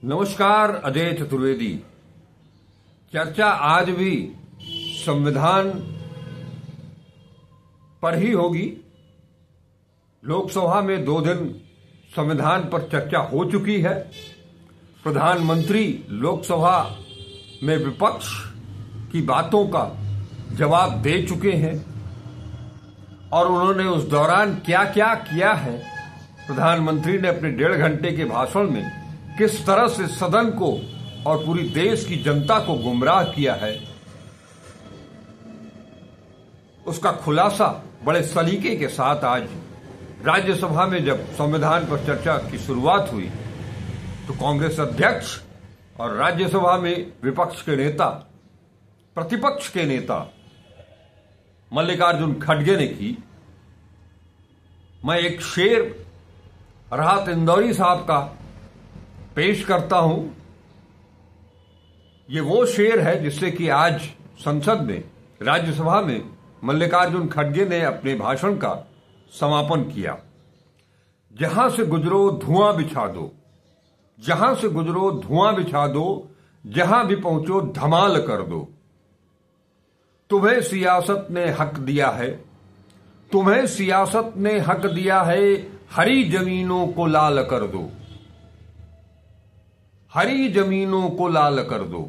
नमस्कार, अजय चतुर्वेदी। चर्चा आज भी संविधान पर ही होगी। लोकसभा में 2 दिन संविधान पर चर्चा हो चुकी है। प्रधानमंत्री लोकसभा में विपक्ष की बातों का जवाब दे चुके हैं और उन्होंने उस दौरान क्या क्या किया है, प्रधानमंत्री ने अपने 1.5 घंटे के भाषण में किस तरह से सदन को और पूरी देश की जनता को गुमराह किया है, उसका खुलासा बड़े सलीके के साथ आज राज्यसभा में जब संविधान पर चर्चा की शुरुआत हुई तो कांग्रेस अध्यक्ष और राज्यसभा में विपक्ष के नेता, प्रतिपक्ष के नेता मल्लिकार्जुन खड़गे ने की। मैं एक शेर राहत इंदौरी साहब का पेश करता हूं। ये वो शेर है जिससे कि आज संसद में, राज्यसभा में मल्लिकार्जुन खड़गे ने अपने भाषण का समापन किया। जहां से गुजरो धुआं बिछा दो, जहां से गुजरो धुआं बिछा दो, जहां भी पहुंचो धमाल कर दो। तुम्हें सियासत ने हक दिया है, तुम्हें सियासत ने हक दिया है, हरी जमीनों को लाल कर दो, हरी जमीनों को लाल कर दो।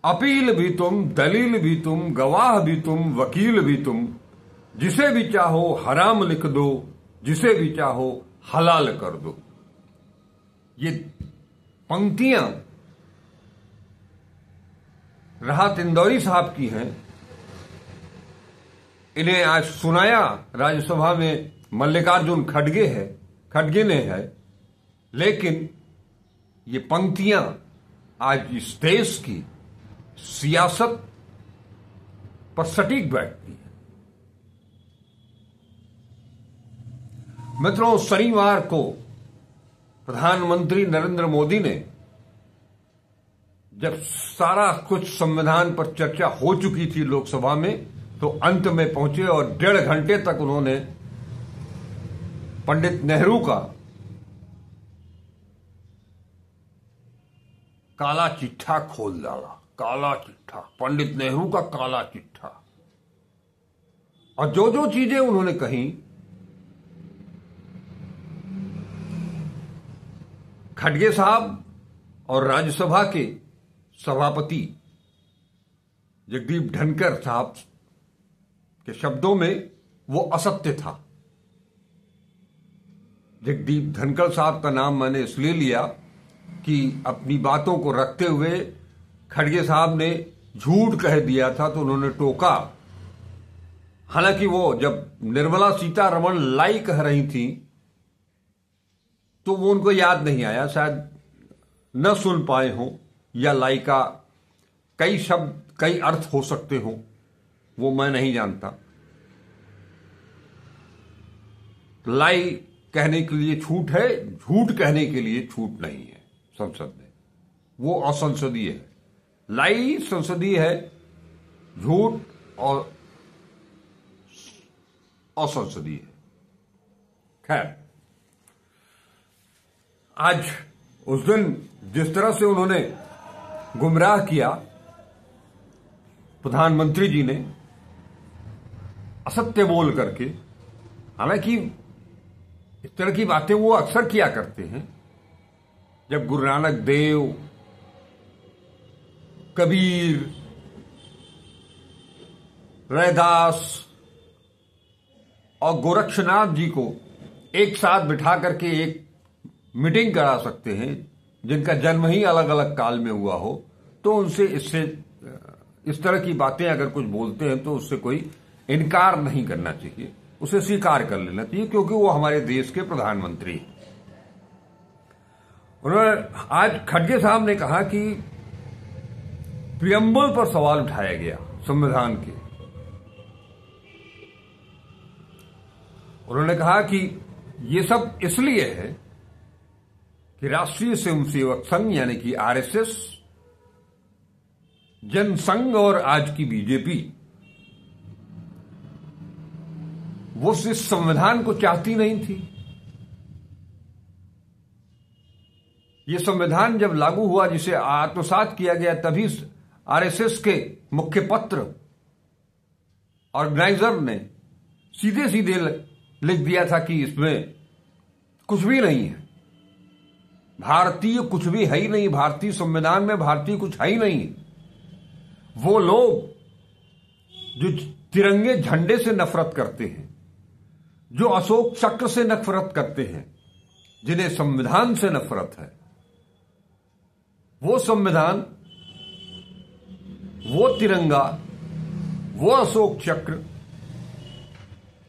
अपील भी तुम, दलील भी तुम, गवाह भी तुम, वकील भी तुम। जिसे भी चाहो हराम लिख दो, जिसे भी चाहो हलाल कर दो। ये पंक्तियां राहत इंदौरी साहब की हैं। इन्हें आज सुनाया राज्यसभा में मल्लिकार्जुन खड़गे ने है, लेकिन ये पंक्तियां आज इस देश की सियासत पर सटीक बैठती है। मित्रों, शनिवार को प्रधानमंत्री नरेंद्र मोदी ने जब सारा कुछ संविधान पर चर्चा हो चुकी थी लोकसभा में, तो अंत में पहुंचे और 1.5 घंटे तक उन्होंने पंडित नेहरू का काला चिट्ठा खोल डाला। काला चिट्ठा, पंडित नेहरू का काला चिट्ठा। और जो जो चीजें उन्होंने कही, खड़गे साहब और राज्यसभा के सभापति जगदीप धनखड़ साहब के शब्दों में वो असत्य था। जगदीप धनखड़ साहब का नाम मैंने इसलिए लिया कि अपनी बातों को रखते हुए खड़गे साहब ने झूठ कह दिया था तो उन्होंने टोका। हालांकि वो जब निर्मला सीतारमण लाई कह रही थी तो वो उनको याद नहीं आया, शायद न सुन पाए हों, या लाई का कई शब्द, कई अर्थ हो सकते हों, वो मैं नहीं जानता। लाई कहने के लिए छूट है, झूठ कहने के लिए छूट नहीं है संसद में। वो असंसदीय है। लाई संसदीय है, झूठ और असंसदीय है। खैर, आज उस दिन जिस तरह से उन्होंने गुमराह किया प्रधानमंत्री जी ने, असत्य बोल करके, हालांकि इस तरह की बातें वो अक्सर किया करते हैं। जब गुरु नानक देव, कबीर, रैदास और गोरक्षनाथ जी को एक साथ बिठा करके एक मीटिंग करा सकते हैं, जिनका जन्म ही अलग अलग काल में हुआ हो, तो उनसे इस तरह की बातें अगर कुछ बोलते हैं तो उससे कोई इनकार नहीं करना चाहिए, उसे स्वीकार कर लेना चाहिए, क्योंकि वो हमारे देश के प्रधानमंत्री हैं। उन्होंने आज खड़गे साहब ने कहा कि प्रियम्बल पर सवाल उठाया गया संविधान के। उन्होंने कहा कि ये सब इसलिए है कि राष्ट्रीय स्वयंसेवक संघ यानी कि आरएसएस, जनसंघ और आज की बीजेपी, वो इस संविधान को चाहती नहीं थी। ये संविधान जब लागू हुआ, जिसे आत्मसात किया गया, तभी आरएसएस के मुखपत्र ऑर्गेनाइजर ने सीधे सीधे लिख दिया था कि इसमें कुछ भी नहीं है, भारतीय कुछ भी है ही नहीं, भारतीय संविधान में भारतीय कुछ है ही नहीं। वो लोग जो तिरंगे झंडे से नफरत करते हैं, जो अशोक चक्र से नफरत करते हैं, जिन्हें संविधान से नफरत है, वो संविधान, वो तिरंगा, वो अशोक चक्र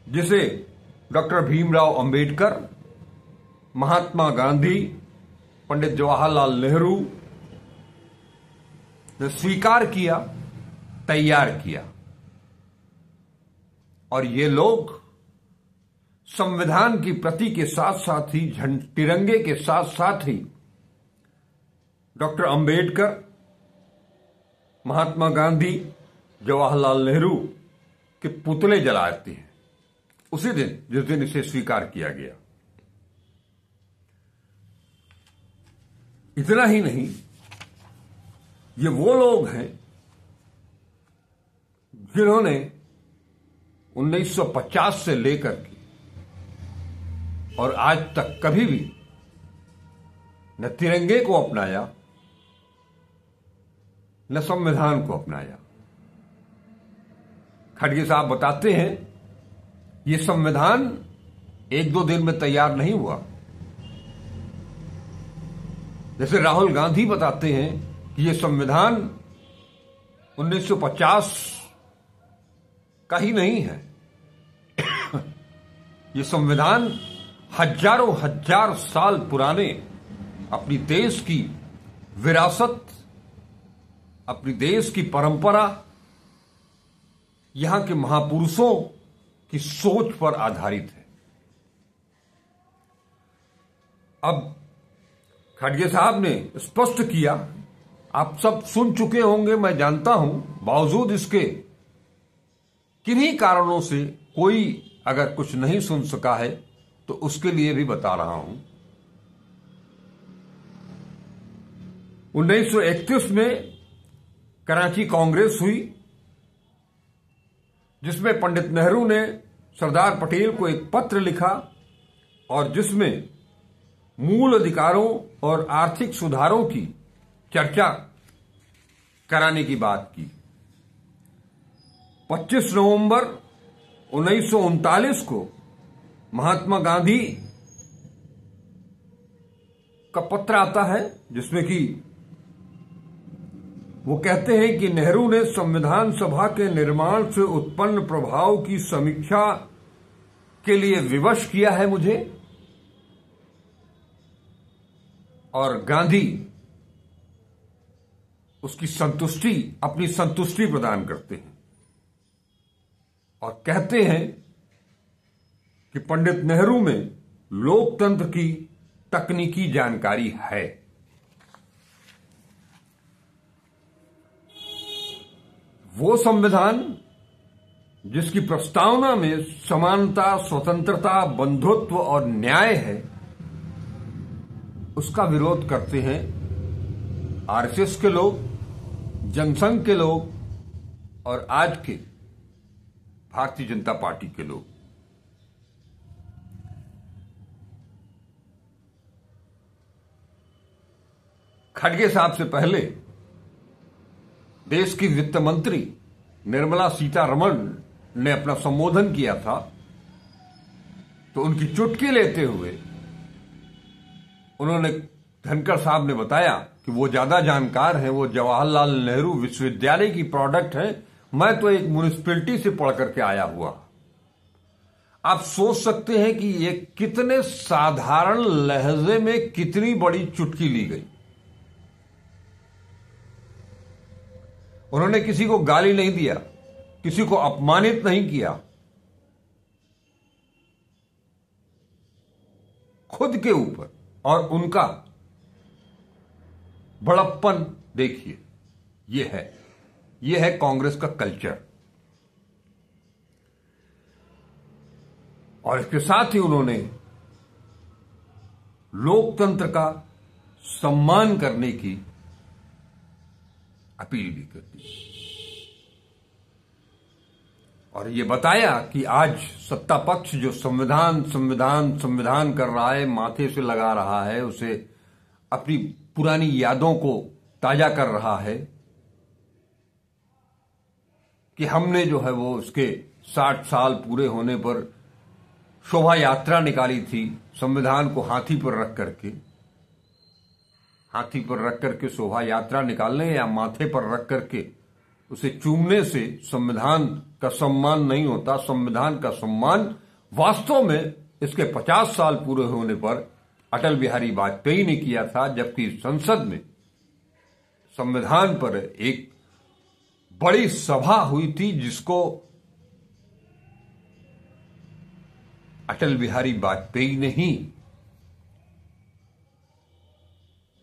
जिसे डॉक्टर भीमराव अंबेडकर, महात्मा गांधी, पंडित जवाहरलाल नेहरू ने स्वीकार किया, तैयार किया, और ये लोग संविधान की प्रति के साथ साथ ही, तिरंगे के साथ साथ ही डॉक्टर अंबेडकर, महात्मा गांधी, जवाहरलाल नेहरू के पुतले जलाते हैं उसी दिन जिस दिन इसे स्वीकार किया गया। इतना ही नहीं, ये वो लोग हैं जिन्होंने 1950 से लेकर के और आज तक कभी भी न तिरंगे को अपनाया, न संविधान को अपनाया। खड़गे साहब बताते हैं, ये संविधान एक दो दिन में तैयार नहीं हुआ। जैसे राहुल गांधी बताते हैं कि ये संविधान 1950 का ही नहीं है। ये संविधान हजारों हजार साल पुराने अपनी देश की विरासत, अपनी देश की परंपरा, यहां के महापुरुषों की सोच पर आधारित है। अब खड़गे साहब ने स्पष्ट किया, आप सब सुन चुके होंगे मैं जानता हूं, बावजूद इसके किन्हीं कारणों से कोई अगर कुछ नहीं सुन सका है तो उसके लिए भी बता रहा हूं। 1931 में कराची कांग्रेस हुई, जिसमें पंडित नेहरू ने सरदार पटेल को एक पत्र लिखा और जिसमें मूल अधिकारों और आर्थिक सुधारों की चर्चा कराने की बात की। 25 नवंबर 1939 को महात्मा गांधी का पत्र आता है, जिसमें कि वो कहते हैं कि नेहरू ने संविधान सभा के निर्माण से उत्पन्न प्रभाव की समीक्षा के लिए विवश किया है मुझे, और गांधी उसकी संतुष्टि, अपनी संतुष्टि प्रदान करते हैं और कहते हैं कि पंडित नेहरू में लोकतंत्र की तकनीकी जानकारी है। वो संविधान जिसकी प्रस्तावना में समानता, स्वतंत्रता, बंधुत्व और न्याय है, उसका विरोध करते हैं आरएसएस के लोग, जनसंघ के लोग और आज के भारतीय जनता पार्टी के लोग। खड़गे साहब से पहले देश की वित्त मंत्री निर्मला सीतारमण ने अपना संबोधन किया था, तो उनकी चुटकी लेते हुए उन्होंने, धनखड़ साहब ने बताया कि वो ज्यादा जानकार हैं, वो जवाहरलाल नेहरू विश्वविद्यालय की प्रोडक्ट हैं, मैं तो एक म्युनिसिपैलिटी से पढ़ करके आया हुआ। आप सोच सकते हैं कि ये कितने साधारण लहजे में कितनी बड़ी चुटकी ली गई। उन्होंने किसी को गाली नहीं दिया, किसी को अपमानित नहीं किया, खुद के ऊपर, और उनका बड़प्पन देखिए, यह है कांग्रेस का कल्चर। और इसके साथ ही उन्होंने लोकतंत्र का, सम्मान करने की अपील भी कर दी और ये बताया कि आज सत्ता पक्ष जो संविधान संविधान संविधान कर रहा है, माथे से लगा रहा है, उसे अपनी पुरानी यादों को ताजा कर रहा है कि हमने जो है वो उसके 60 साल पूरे होने पर शोभा यात्रा निकाली थी, संविधान को हाथी पर रख करके शोभा यात्रा निकालने या माथे पर रख करके उसे चूमने से संविधान का सम्मान नहीं होता। संविधान का सम्मान वास्तव में इसके 50 साल पूरे होने पर अटल बिहारी वाजपेयी ने किया था, जबकि संसद में संविधान पर एक बड़ी सभा हुई थी जिसको अटल बिहारी वाजपेयी ने ही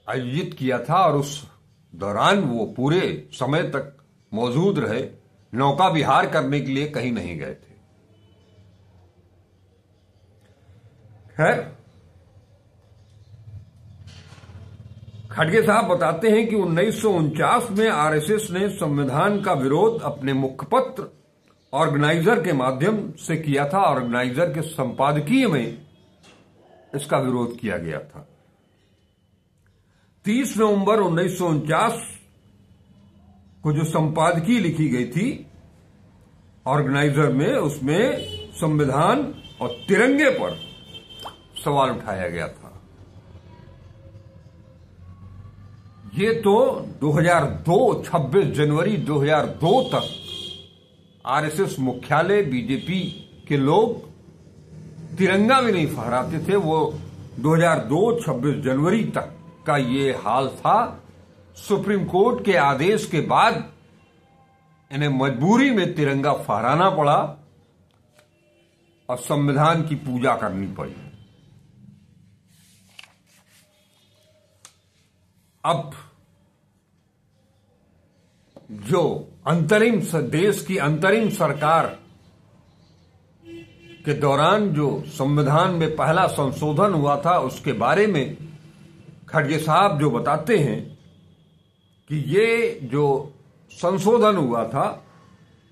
आयोजित किया था और उस दौरान वो पूरे समय तक मौजूद रहे, नौका विहार करने के लिए कहीं नहीं गए थे। खैर, खड़गे साहब बताते हैं कि 1949 में आरएसएस ने संविधान का विरोध अपने मुखपत्र ऑर्गेनाइजर के माध्यम से किया था। ऑर्गेनाइजर के संपादकीय में इसका विरोध किया गया था। 30 नवंबर 1949 को जो संपादकीय लिखी गई थी ऑर्गेनाइजर में, उसमें संविधान और तिरंगे पर सवाल उठाया गया था। ये तो 2002 26 जनवरी 2002 तक आरएसएस मुख्यालय बीजेपी के लोग तिरंगा भी नहीं फहराते थे। वो 2002 26 जनवरी तक का ये हाल था। सुप्रीम कोर्ट के आदेश के बाद इन्हें मजबूरी में तिरंगा फहराना पड़ा और संविधान की पूजा करनी पड़ी। अब जो देश की अंतरिम सरकार के दौरान जो संविधान में पहला संशोधन हुआ था, उसके बारे में खड़गे साहब जो बताते हैं कि ये जो संशोधन हुआ था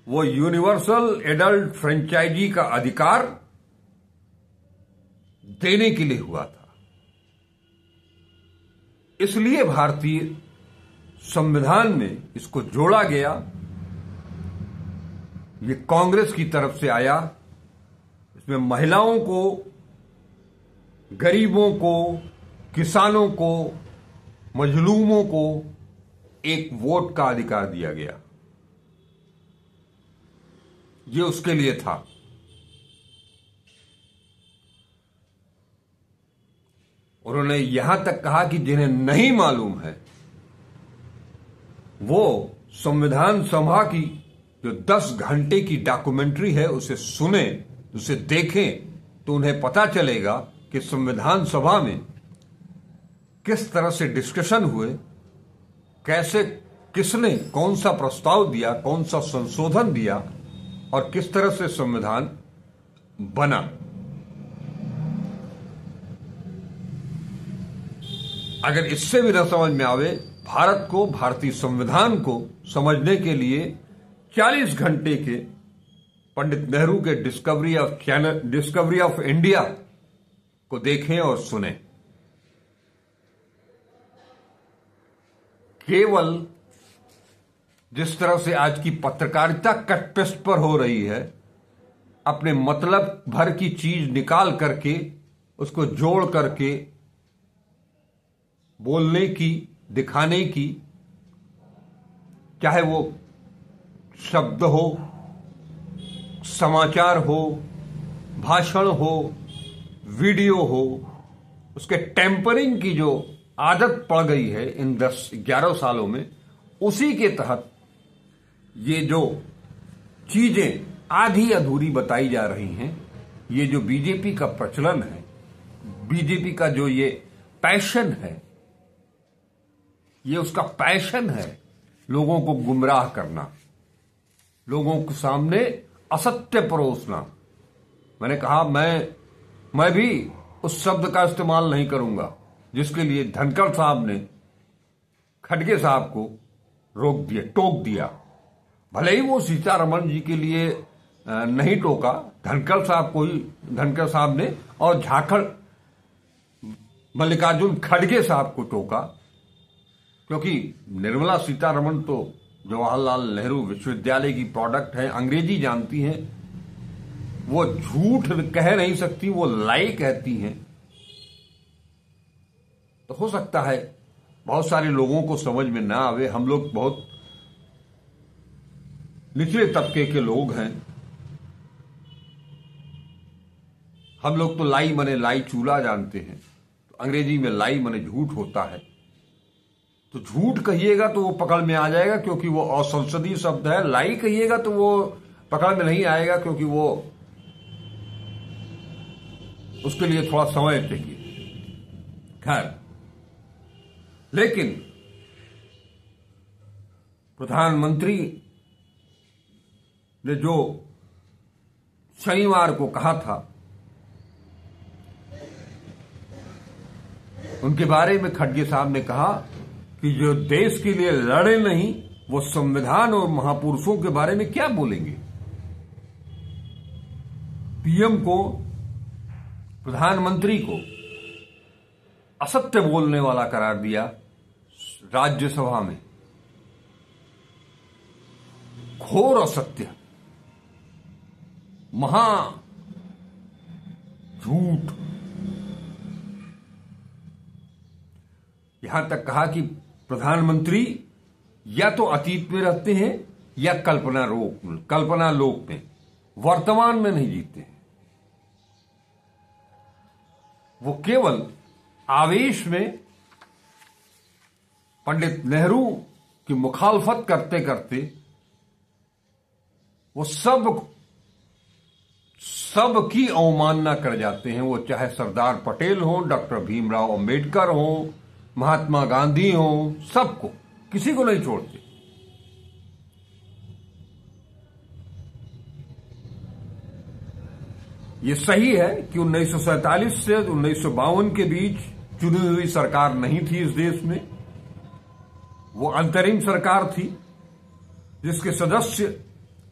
वो यूनिवर्सल एडल्ट फ्रेंचाइजी का अधिकार देने के लिए हुआ था। इसलिए भारतीय संविधान में इसको जोड़ा गया। ये कांग्रेस की तरफ से आया। इसमें महिलाओं को, गरीबों को, किसानों को, मजलूमों को एक वोट का अधिकार दिया गया। ये उसके लिए था। उन्होंने यहां तक कहा कि जिन्हें नहीं मालूम है वो संविधान सभा की जो 10 घंटे की डॉक्यूमेंट्री है उसे सुने, उसे देखें, तो उन्हें पता चलेगा कि संविधान सभा में किस तरह से डिस्कशन हुए, कैसे, किसने कौन सा प्रस्ताव दिया, कौन सा संशोधन दिया और किस तरह से संविधान बना। अगर इससे भी न समझ में आवे, भारत को, भारतीय संविधान को समझने के लिए 40 घंटे के पंडित नेहरू के डिस्कवरी ऑफ इंडिया को देखें और सुने। केवल जिस तरह से आज की पत्रकारिता कटपेस्ट पर हो रही है, अपने मतलब भर की चीज निकाल करके उसको जोड़ करके बोलने की, दिखाने की, चाहे वो शब्द हो, समाचार हो, भाषण हो, वीडियो हो, उसके टेम्परिंग की जो आदत पड़ गई है इन 10-11 सालों में, उसी के तहत ये जो चीजें आधी अधूरी बताई जा रही हैं, ये जो बीजेपी का प्रचलन है, बीजेपी का जो ये पैशन है, ये उसका पैशन है लोगों को गुमराह करना, लोगों के सामने असत्य परोसना। मैंने कहा मैं भी उस शब्द का इस्तेमाल नहीं करूंगा जिसके लिए धनखड़ साहब ने खड़गे साहब को टोक दिया। भले ही वो सीतारमण जी के लिए नहीं टोका, धनखड़ साहब ने, और झारखंड मल्लिकार्जुन खड़गे साहब को टोका, क्योंकि निर्मला सीतारमण तो जवाहरलाल नेहरू विश्वविद्यालय की प्रोडक्ट है, अंग्रेजी जानती हैं, वो झूठ कह नहीं सकती, वो लाई कहती हैं। तो हो सकता है बहुत सारे लोगों को समझ में ना आवे। हम लोग बहुत निचले तबके के लोग हैं, हम लोग तो लाई मने लाई चूल्हा जानते हैं, तो अंग्रेजी में लाई मने झूठ होता है। तो झूठ कहिएगा तो वो पकड़ में आ जाएगा, क्योंकि वो असंसदीय शब्द है। लाई कहिएगा तो वो पकड़ में नहीं आएगा, क्योंकि वो उसके लिए थोड़ा समय चाहिए। खैर, लेकिन प्रधानमंत्री ने जो शनिवार को कहा था, उनके बारे में खड़गे साहब ने कहा कि जो देश के लिए लड़े नहीं, वो संविधान और महापुरुषों के बारे में क्या बोलेंगे। पीएम को, प्रधानमंत्री को असत्य बोलने वाला करार दिया राज्यसभा में। घोर असत्य, महा झूठ। यहां तक कहा कि प्रधानमंत्री या तो अतीत में रहते हैं या कल्पना लोक में, वर्तमान में नहीं जीते हैं। वो केवल आवेश में पंडित नेहरू की मुखालफत करते करते वो सब की अवमानना कर जाते हैं। वो चाहे सरदार पटेल हो, डॉक्टर भीमराव अंबेडकर हो, महात्मा गांधी हो, सबको, किसी को नहीं छोड़ते। ये सही है कि 1947 से 1952 के बीच चुनी हुई सरकार नहीं थी इस देश में। वो अंतरिम सरकार थी, जिसके सदस्य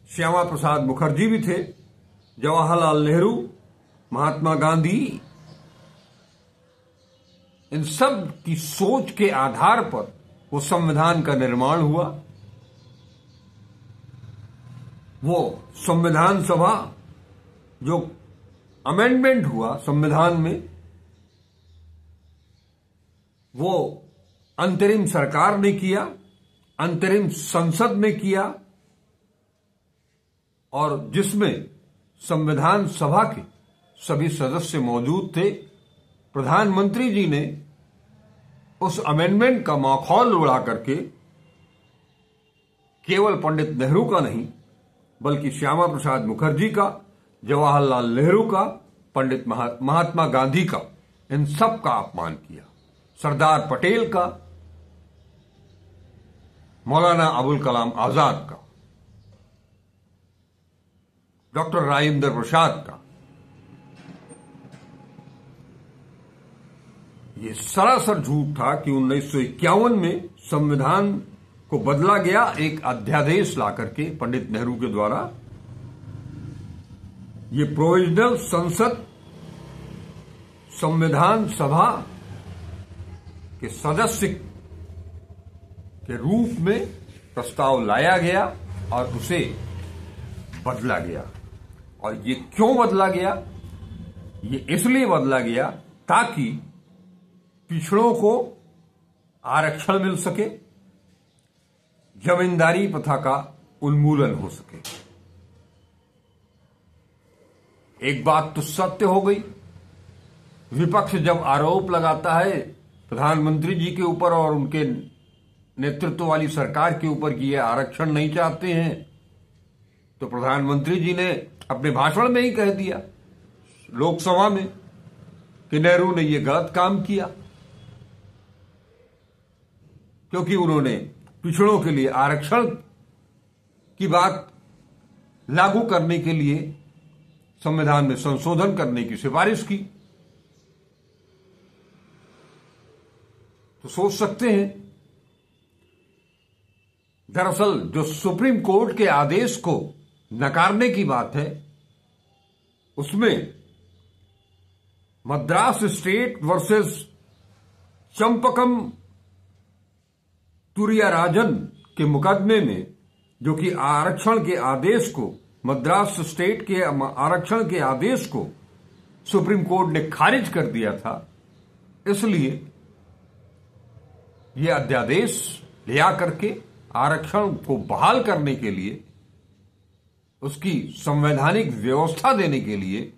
श्यामा प्रसाद मुखर्जी भी थे, जवाहरलाल नेहरू, महात्मा गांधी। इन सब की सोच के आधार पर वो संविधान का निर्माण हुआ। वो संविधान सभा, जो अमेंडमेंट हुआ संविधान में, वो अंतरिम सरकार ने किया, अंतरिम संसद ने किया, और जिसमें संविधान सभा के सभी सदस्य मौजूद थे। प्रधानमंत्री जी ने उस अमेंडमेंट का माखौल उड़ा करके केवल पंडित नेहरू का नहीं, बल्कि श्यामा प्रसाद मुखर्जी का, जवाहरलाल नेहरू का, पंडित महात्मा गांधी का, इन सब का अपमान किया। सरदार पटेल का, मौलाना अबुल कलाम आजाद का, डॉक्टर राजेंद्र प्रसाद का। यह सरासर झूठ था कि 1951 में संविधान को बदला गया एक अध्यादेश लाकर के पंडित नेहरू के द्वारा। ये प्रोविजनल संसद संविधान सभा के सदस्य के रूप में प्रस्ताव लाया गया और उसे बदला गया। और ये क्यों बदला गया? ये इसलिए बदला गया ताकि पिछड़ों को आरक्षण मिल सके, जमींदारी प्रथा का उन्मूलन हो सके। एक बात तो सत्य हो गई, विपक्ष जब आरोप लगाता है प्रधानमंत्री जी के ऊपर और उनके नेतृत्व वाली सरकार के ऊपर कि ये आरक्षण नहीं चाहते हैं, तो प्रधानमंत्री जी ने अपने भाषण में ही कह दिया लोकसभा में कि नेहरू ने ये गलत काम किया, क्योंकि उन्होंने पिछड़ों के लिए आरक्षण की बात लागू करने के लिए संविधान में संशोधन करने की सिफारिश की। तो सोच सकते हैं, दरअसल जो सुप्रीम कोर्ट के आदेश को नकारने की बात है, उसमें मद्रास स्टेट वर्सेस चंपकम तुरियाराजन के मुकदमे में, जो कि आरक्षण के आदेश को, मद्रास स्टेट के आरक्षण के आदेश को सुप्रीम कोर्ट ने खारिज कर दिया था, इसलिए यह अध्यादेश लिया करके आरक्षण को बहाल करने के लिए, उसकी संवैधानिक व्यवस्था देने के लिए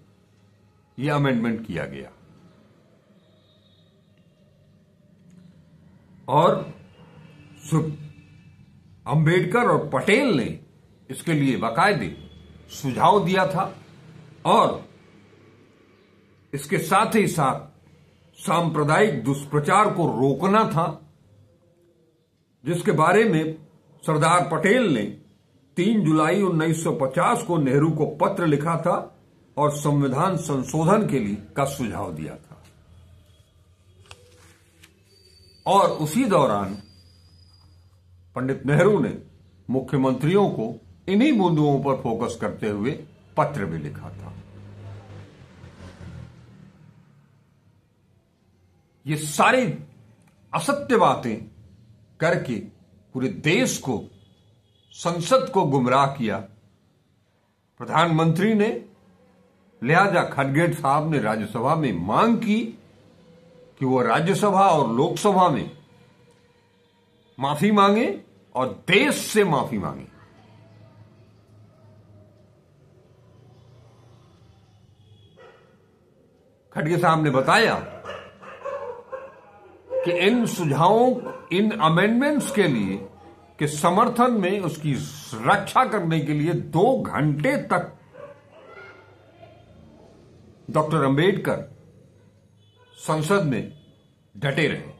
यह अमेंडमेंट किया गया। और अंबेडकर और पटेल ने इसके लिए बाकायदे सुझाव दिया था, और इसके साथ ही साथ सांप्रदायिक दुष्प्रचार को रोकना था, जिसके बारे में सरदार पटेल ने 3 जुलाई 1950 को नेहरू को पत्र लिखा था और संविधान संशोधन के लिए का सुझाव दिया था। और उसी दौरान पंडित नेहरू ने मुख्यमंत्रियों को इन्हीं मुद्दों पर फोकस करते हुए पत्र भी लिखा था। ये सारी असत्य बातें करके पूरे देश को, संसद को गुमराह किया प्रधानमंत्री ने। लिहाजा खड़गे साहब ने राज्यसभा में मांग की कि वो राज्यसभा और लोकसभा में माफी मांगे और देश से माफी मांगे। खड़गे साहब ने बताया कि इन सुझावों, इन अमेंडमेंट्स के लिए के समर्थन में, उसकी रक्षा करने के लिए 2 घंटे तक डॉक्टर अंबेडकर संसद में डटे रहे।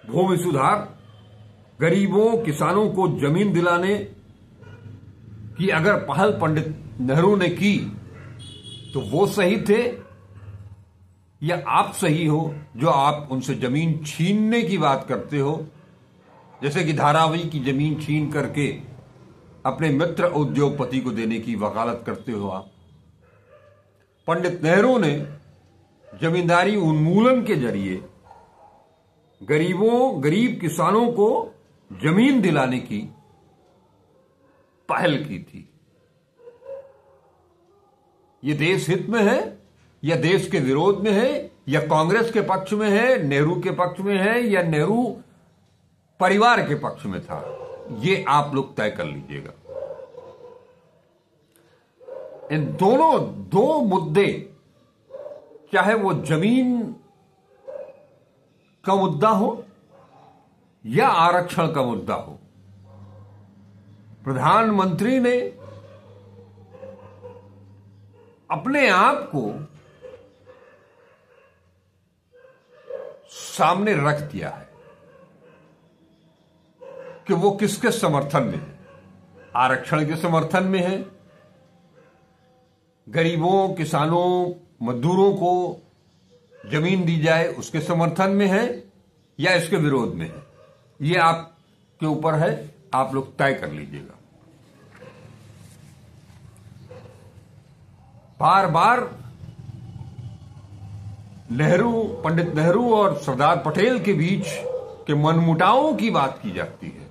भूमि सुधार, गरीबों, किसानों को जमीन दिलाने की अगर पहल पंडित नेहरू ने की तो वो सही थे, या आप सही हो जो आप उनसे जमीन छीनने की बात करते हो, जैसे कि धारावी की जमीन छीन करके अपने मित्र उद्योगपति को देने की वकालत करते हो आप। पंडित नेहरू ने जमींदारी उन्मूलन के जरिए गरीब किसानों को जमीन दिलाने की पहल की थी। ये देश हित में है या देश के विरोध में है, या कांग्रेस के पक्ष में है, नेहरू के पक्ष में है, या नेहरू परिवार के पक्ष में था, ये आप लोग तय कर लीजिएगा। इन दोनों 2 मुद्दे, चाहे वो जमीन का मुद्दा हो या आरक्षण का मुद्दा हो, प्रधानमंत्री ने अपने आप को सामने रख दिया है कि वो किसके समर्थन में है। आरक्षण के समर्थन में है, गरीबों, किसानों, मजदूरों को जमीन दी जाए उसके समर्थन में है, या इसके विरोध में है। ये आपके ऊपर है, आप लोग तय कर लीजिएगा। बार बार पंडित नेहरू और सरदार पटेल के बीच के मनमुटावों की बात की जाती है।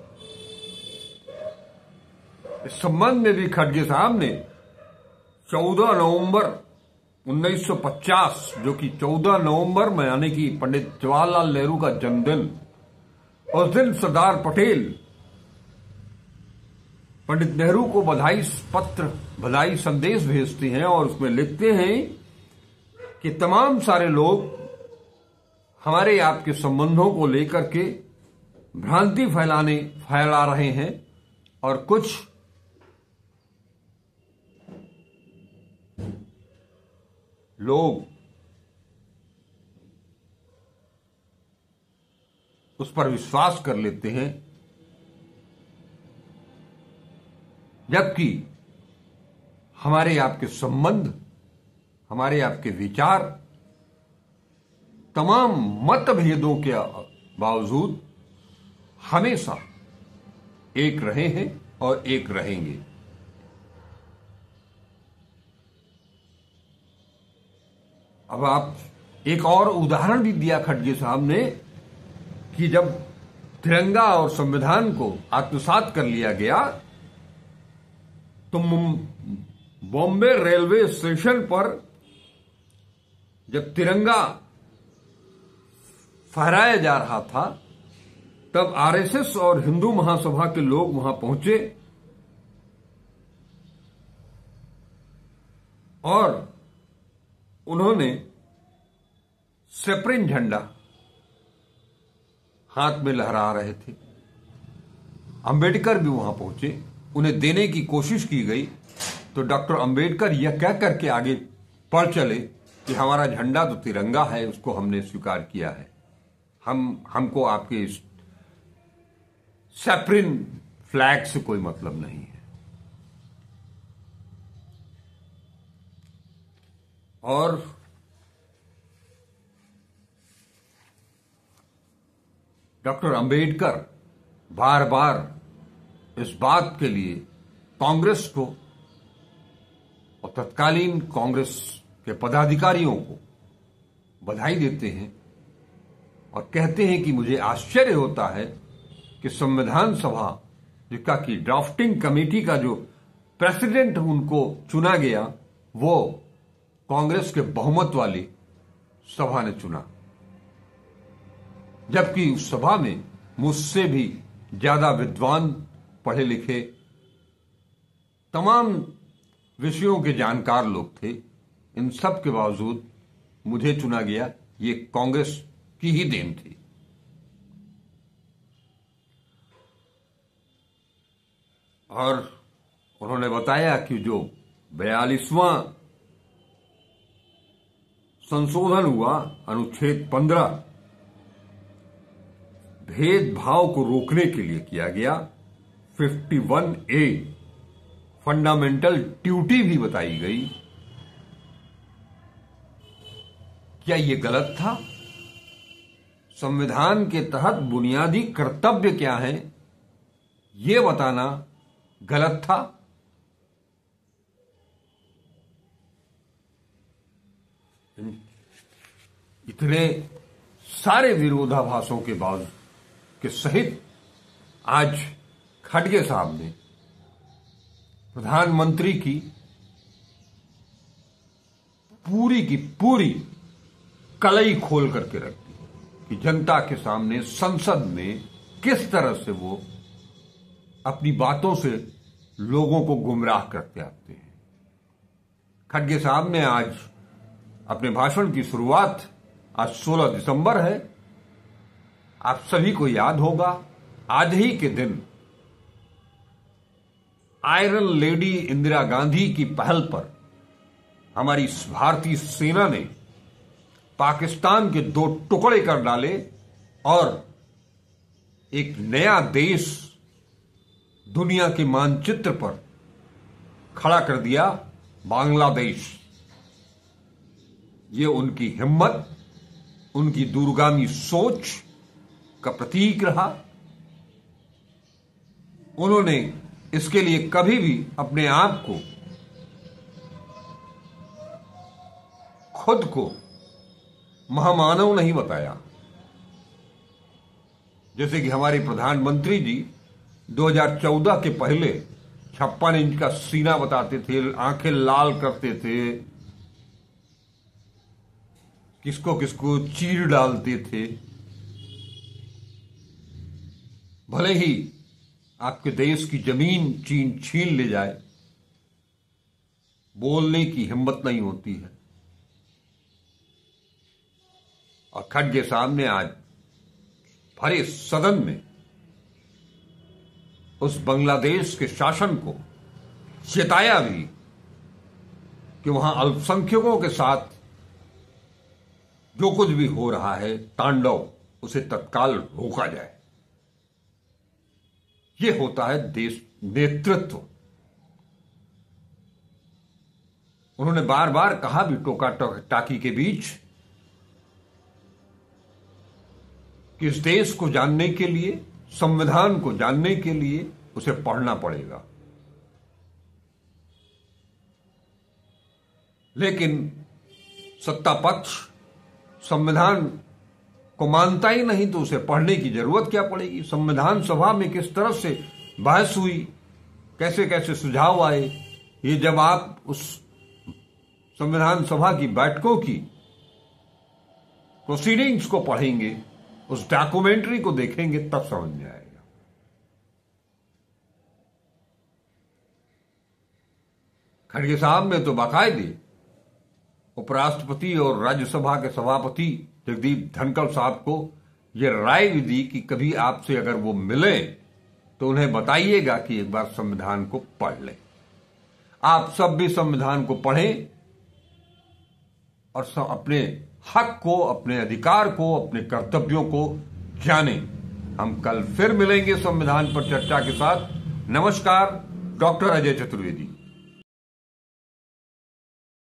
इस संबंध में भी खड़गे साहब ने 14 नवंबर 1950, जो कि 14 नवंबर में, यानी कि पंडित जवाहरलाल नेहरू का जन्मदिन, उस दिन सरदार पटेल पंडित नेहरू को बधाई संदेश भेजते हैं और उसमें लिखते हैं कि तमाम सारे लोग हमारे आपके संबंधों को लेकर के भ्रांति फैला रहे हैं, और कुछ लोग उस पर विश्वास कर लेते हैं, जबकि हमारे आपके संबंध, हमारे आपके विचार तमाम मतभेदों के बावजूद हमेशा एक रहे हैं और एक रहेंगे। अब आप एक और उदाहरण भी दिया खड़गे साहब ने कि जब तिरंगा और संविधान को आत्मसात कर लिया गया तो बॉम्बे रेलवे स्टेशन पर जब तिरंगा फहराया जा रहा था तब आरएसएस और हिंदू महासभा के लोग वहां पहुंचे और उन्होंने सेपरेट झंडा हाथ में लहरा रहे थे। अंबेडकर भी वहां पहुंचे, उन्हें देने की कोशिश की गई तो डॉक्टर अंबेडकर यह कह करके आगे बढ़ चले कि हमारा झंडा तो तिरंगा है, उसको हमने स्वीकार किया है, हमको आपके इस सेपरेट फ्लैग से कोई मतलब नहीं है। और डॉक्टर अंबेडकर बार बार इस बात के लिए कांग्रेस को और तत्कालीन कांग्रेस के पदाधिकारियों को बधाई देते हैं और कहते हैं कि मुझे आश्चर्य होता है कि संविधान सभा जिसका कि ड्राफ्टिंग कमेटी का जो प्रेसिडेंट उनको चुना गया वो कांग्रेस के बहुमत वाली सभा ने चुना, जबकि उस सभा में मुझसे भी ज्यादा विद्वान, पढ़े लिखे, तमाम विषयों के जानकार लोग थे। इन सब के बावजूद मुझे चुना गया, ये कांग्रेस की ही देन थी। और उन्होंने बताया कि जो 42वां संशोधन हुआ अनुच्छेद 15 भेदभाव को रोकने के लिए किया गया। 51A फंडामेंटल ड्यूटी भी बताई गई। क्या यह गलत था? संविधान के तहत बुनियादी कर्तव्य क्या है यह बताना गलत था? इतने सारे विरोधाभासों के बाद के सहित आज खड़गे साहब ने प्रधानमंत्री की पूरी कलई खोल करके रख दी कि जनता के सामने संसद में किस तरह से वो अपनी बातों से लोगों को गुमराह करते आते हैं। खड़गे साहब ने आज अपने भाषण की शुरुआत, आज 16 दिसंबर है, आप सभी को याद होगा आज ही के दिन आयरन लेडी इंदिरा गांधी की पहल पर हमारी भारतीय सेना ने पाकिस्तान के 2 टुकड़े कर डाले और एक नया देश दुनिया के मानचित्र पर खड़ा कर दिया, बांग्लादेश। ये उनकी हिम्मत, उनकी दूरगामी सोच का प्रतीक रहा। उन्होंने इसके लिए कभी भी अपने आप को, खुद को महामानव नहीं बताया। जैसे कि हमारे प्रधानमंत्री जी 2014 के पहले 56 इंच का सीना बताते थे, आंखें लाल करते थे, किसको किसको चीर डालते थे। भले ही आपके देश की जमीन चीन छीन ले जाए, बोलने की हिम्मत नहीं होती है। और खड़गे साहब ने आज भरे सदन में उस बांग्लादेश के शासन को चेताया भी कि वहां अल्पसंख्यकों के साथ जो कुछ भी हो रहा है तांडव, उसे तत्काल रोका जाए। यह होता है देश नेतृत्व। उन्होंने बार बार कहा भी टोका टाकी के बीच कि इस देश को जानने के लिए, संविधान को जानने के लिए उसे पढ़ना पड़ेगा। लेकिन सत्ता पक्ष संविधान को मानता ही नहीं, तो उसे पढ़ने की जरूरत क्या पड़ेगी। संविधान सभा में किस तरह से बहस हुई, कैसे कैसे सुझाव आए, ये जब आप उस संविधान सभा की बैठकों की प्रोसीडिंग्स को पढ़ेंगे, उस डॉक्यूमेंट्री को देखेंगे, तब समझ में आएगा। खड़गे साहब ने तो बाकायदे उपराष्ट्रपति और राज्यसभा के सभापति जगदीप धनखड़ साहब को यह राय भी दी कि कभी आपसे अगर वो मिले तो उन्हें बताइएगा कि एक बार संविधान को पढ़ लें। आप सब भी संविधान को पढ़ें और अपने हक को, अपने अधिकार को, अपने कर्तव्यों को जानें। हम कल फिर मिलेंगे संविधान पर चर्चा के साथ। नमस्कार, डॉक्टर अजय चतुर्वेदी।